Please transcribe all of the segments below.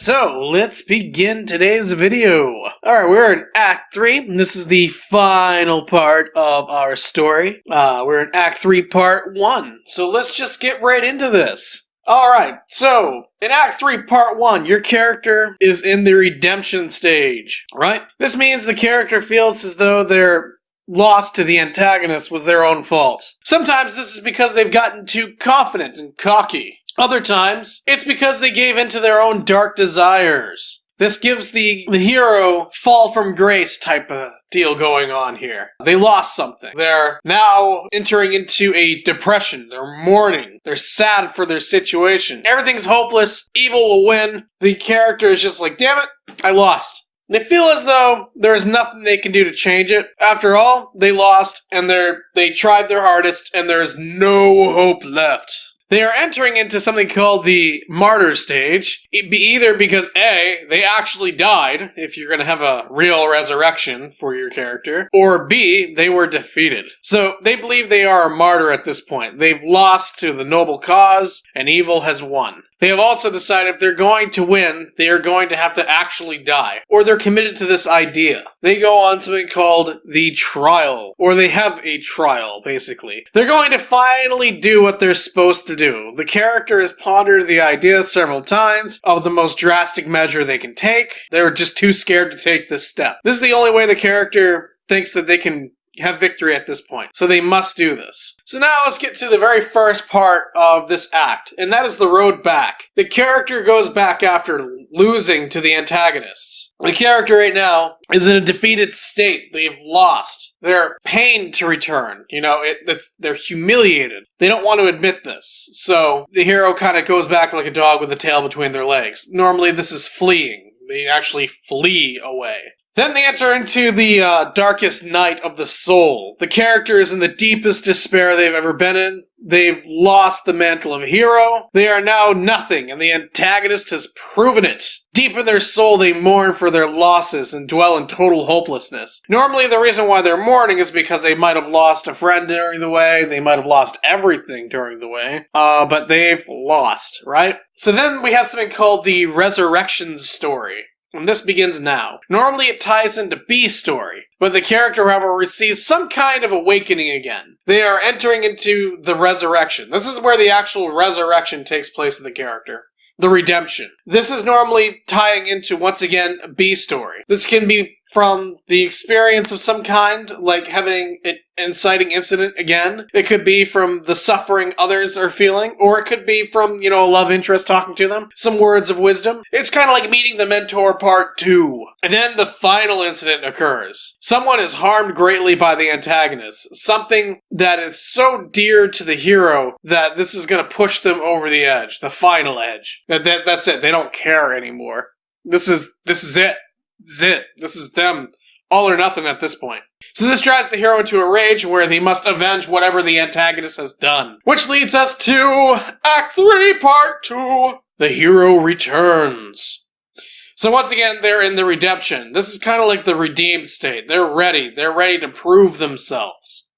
so let's begin today's video. Alright, we're in Act 3, and this is the final part of our story. We're in Act 3, Part 1, so let's just get right into this. Alright, so in Act 3, Part 1, your character is in the redemption stage, right? This means the character feels as though their loss to the antagonist was their own fault. Sometimes this is because they've gotten too confident and cocky. Other times, it's because they gave in to their own dark desires. This gives the hero fall from grace type of deal going on here. They lost something. They're now entering into a depression. They're mourning. They're sad for their situation. Everything's hopeless. Evil will win. The character is just like, damn it, I lost. They feel as though there is nothing they can do to change it. After all, they lost, and they tried their hardest, and there is no hope left. They are entering into something called the martyr stage, either because A, they actually died, if you're going to have a real resurrection for your character, or B, they were defeated. So they believe they are a martyr at this point. They've lost to the noble cause, and evil has won. They have also decided if they're going to win, they are going to have to actually die. Or they're committed to this idea. They go on something called the trial. Or they have a trial, basically. They're going to finally do what they're supposed to do. The character has pondered the idea several times of the most drastic measure they can take. They're just too scared to take this step. This is the only way the character thinks that they can have victory at this point. So they must do this. So now let's get to the very first part of this act, and that is the road back. The character goes back after losing to the antagonists. The character right now is in a defeated state. They've lost. They're pained to return. They're humiliated. They don't want to admit this. So the hero kind of goes back like a dog with a tail between their legs. Normally this is fleeing. They actually flee away. Then they enter into the darkest night of the soul. The character is in the deepest despair they've ever been in. They've lost the mantle of hero. They are now nothing, and the antagonist has proven it. Deep in their soul, they mourn for their losses and dwell in total hopelessness. Normally, the reason why they're mourning is because they might have lost a friend during the way. They might have lost everything during the way. But they've lost, right? So then we have something called the resurrection story. And this begins now. Normally it ties into B's story, but the character, however, receives some kind of awakening again. They are entering into the resurrection. This is where the actual resurrection takes place in the character. The redemption. This is normally tying into, once again, B's story. This can be from the experience of some kind, like having an inciting incident again. It could be from the suffering others are feeling, or it could be from, a love interest talking to them. Some words of wisdom. It's kind of like meeting the mentor part 2. And then the final incident occurs. Someone is harmed greatly by the antagonist. Something that is so dear to the hero that this is going to push them over the edge. The final edge. That's it. They don't care anymore. This is it. This is it. This is them. All or nothing at this point. So this drives the hero into a rage where he must avenge whatever the antagonist has done. Which leads us to Act 3, Part 2. The hero returns. So once again, they're in the redemption. This is kind of like the redeemed state. They're ready. They're ready to prove themselves.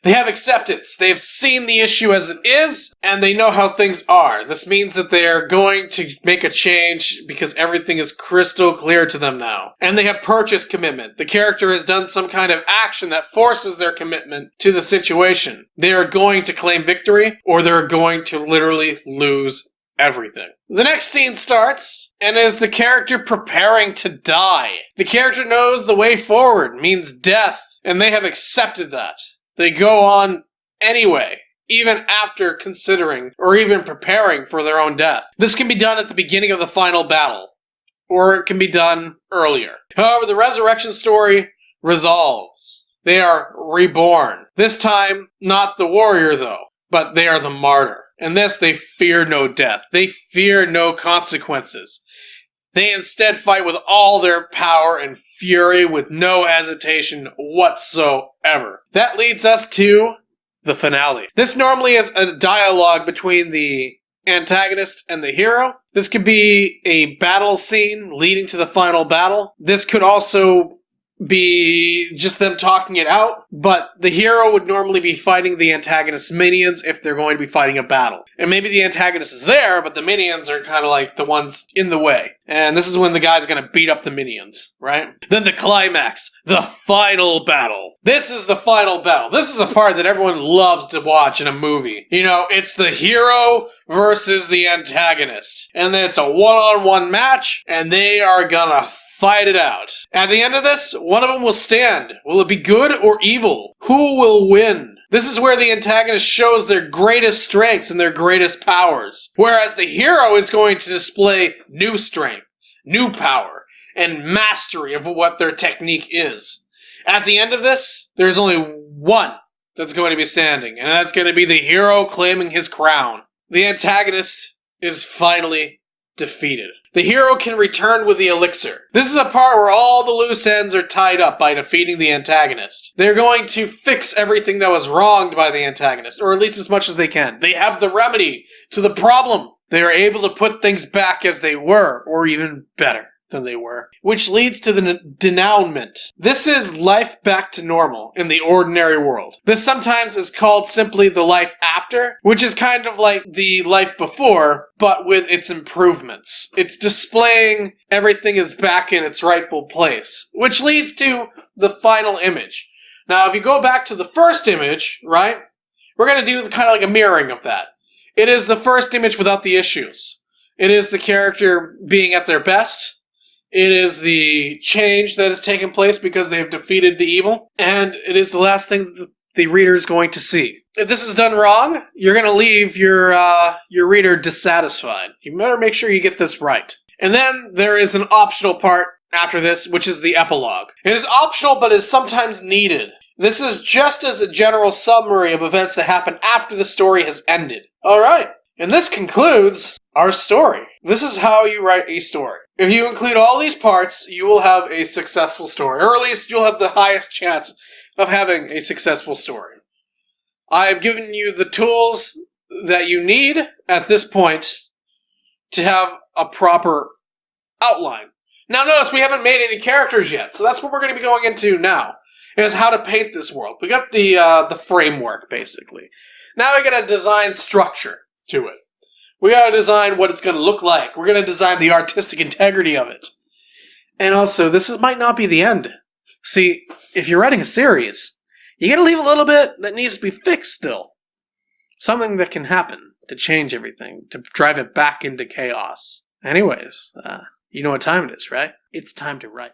They have acceptance. They have seen the issue as it is, and they know how things are. This means that they are going to make a change because everything is crystal clear to them now. And they have purchase commitment. The character has done some kind of action that forces their commitment to the situation. They are going to claim victory, or they're going to literally lose everything. The next scene starts, and is the character preparing to die. The character knows the way forward means death, and they have accepted that. They go on anyway, even after considering or even preparing for their own death. This can be done at the beginning of the final battle, or it can be done earlier. However, the resurrection story resolves. They are reborn. This time, not the warrior though, but they are the martyr. In this, they fear no death. They fear no consequences. They instead fight with all their power and fury with no hesitation whatsoever. That leads us to the finale. This normally is a dialogue between the antagonist and the hero. This could be a battle scene leading to the final battle. This could also be just them talking it out, but the hero would normally be fighting the antagonist's minions if they're going to be fighting a battle. And maybe the antagonist is there, but the minions are kind of like the ones in the way. And this is when the guy's going to beat up the minions, right? Then the climax, the final battle. This is the final battle. This is the part that everyone loves to watch in a movie. You know, it's the hero versus the antagonist. And it's a one-on-one match, and they are gonna fight it out. At the end of this, one of them will stand. Will it be good or evil? Who will win? This is where the antagonist shows their greatest strengths and their greatest powers. Whereas the hero is going to display new strength, new power, and mastery of what their technique is. At the end of this, there's only one that's going to be standing, and that's going to be the hero claiming his crown. The antagonist is finally defeated. The hero can return with the elixir. This is a part where all the loose ends are tied up by defeating the antagonist. They're going to fix everything that was wronged by the antagonist, or at least as much as they can. They have the remedy to the problem. They are able to put things back as they were, or even better than they were. Which leads to the denouement. This is life back to normal in the ordinary world. This sometimes is called simply the life after, which is kind of like the life before, but with its improvements. It's displaying everything is back in its rightful place, which leads to the final image. Now, if you go back to the first image, right, we're going to do kind of like a mirroring of that. It is the first image without the issues. It is the character being at their best. It is the change that has taken place because they have defeated the evil. And it is the last thing that the reader is going to see. If this is done wrong, you're going to leave your reader dissatisfied. You better make sure you get this right. And then there is an optional part after this, which is the epilogue. It is optional, but is sometimes needed. This is just as a general summary of events that happen after the story has ended. Alright, and this concludes our story. This is how you write a story. If you include all these parts, you will have a successful story, or at least you'll have the highest chance of having a successful story. I have given you the tools that you need at this point to have a proper outline. Now notice we haven't made any characters yet, so that's what we're going to be going into now, is how to paint this world. We got the framework, basically. Now we got to design structure to it. We gotta design what it's gonna look like. We're gonna design the artistic integrity of it. And also, might not be the end. See, if you're writing a series, you gotta leave a little bit that needs to be fixed still. Something that can happen to change everything, to drive it back into chaos. Anyways, you know what time it is, right? It's time to write.